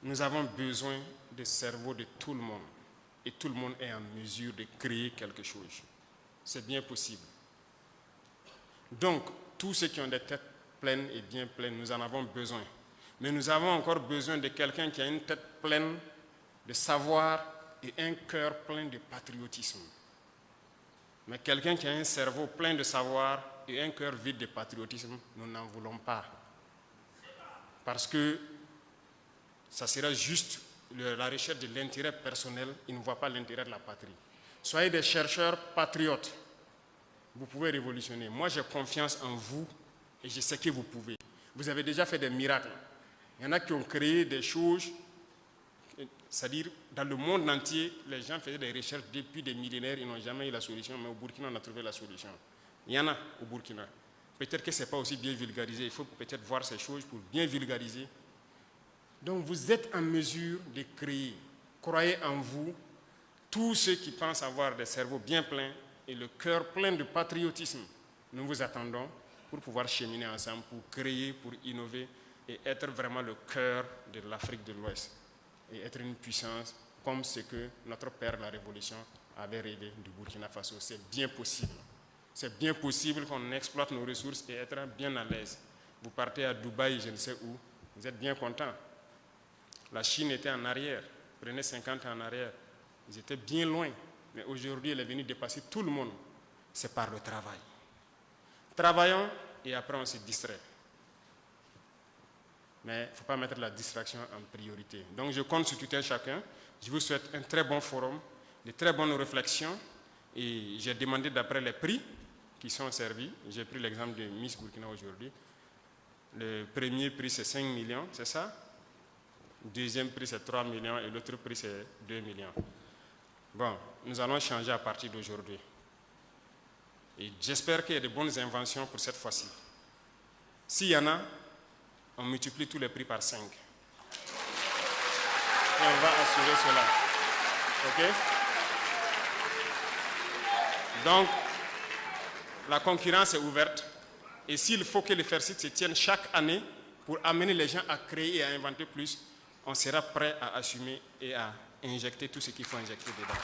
nous avons besoin des cerveaux de tout le monde. Et tout le monde est en mesure de créer quelque chose. C'est bien possible. Donc, tous ceux qui ont des têtes pleines et bien pleines, nous en avons besoin. Mais nous avons encore besoin de quelqu'un qui a une tête pleine de savoir et un cœur plein de patriotisme. Mais quelqu'un qui a un cerveau plein de savoir et un cœur vide de patriotisme, nous n'en voulons pas. Parce que ça sera juste la recherche de l'intérêt personnel, il ne voit pas l'intérêt de la patrie. Soyez des chercheurs patriotes. Vous pouvez révolutionner. Moi, j'ai confiance en vous et je sais que vous pouvez. Vous avez déjà fait des miracles. Il y en a qui ont créé des choses, c'est-à-dire dans le monde entier, les gens faisaient des recherches depuis des millénaires, ils n'ont jamais eu la solution, mais au Burkina, on a trouvé la solution. Il y en a au Burkina. Peut-être que ce n'est pas aussi bien vulgarisé, il faut peut-être voir ces choses pour bien vulgariser. Donc vous êtes en mesure de créer. Croyez en vous, tous ceux qui pensent avoir des cerveaux bien pleins et le cœur plein de patriotisme. Nous vous attendons pour pouvoir cheminer ensemble, pour créer, pour innover et être vraiment le cœur de l'Afrique de l'Ouest et être une puissance comme ce que notre père, la Révolution, avait rêvé du Burkina Faso. C'est bien possible. C'est bien possible qu'on exploite nos ressources et être bien à l'aise. Vous partez à Dubaï, je ne sais où, vous êtes bien content. La Chine était en arrière, prenez 50 ans en arrière. Ils étaient bien loin, mais aujourd'hui, elle est venue dépasser tout le monde. C'est par le travail. Travaillons et après on se distrait. Mais il ne faut pas mettre la distraction en priorité. Donc je compte sur tout un chacun. Je vous souhaite un très bon forum, de très bonnes réflexions. Et j'ai demandé d'après les prix qui sont servis. J'ai pris l'exemple de Miss Burkina aujourd'hui. Le premier prix c'est 5 millions, c'est ça? Le deuxième prix c'est 3 millions et l'autre prix c'est 2 millions. Bon, nous allons changer à partir d'aujourd'hui. Et j'espère qu'il y a de bonnes inventions pour cette fois-ci. S'il y en a, on multiplie tous les prix par 5. Et on va assurer cela. OK? Donc, la concurrence est ouverte. Et s'il faut que les FAIRCIT se tiennent chaque année pour amener les gens à créer et à inventer plus, on sera prêt à assumer et à injecter tout ce qu'il faut injecter dedans.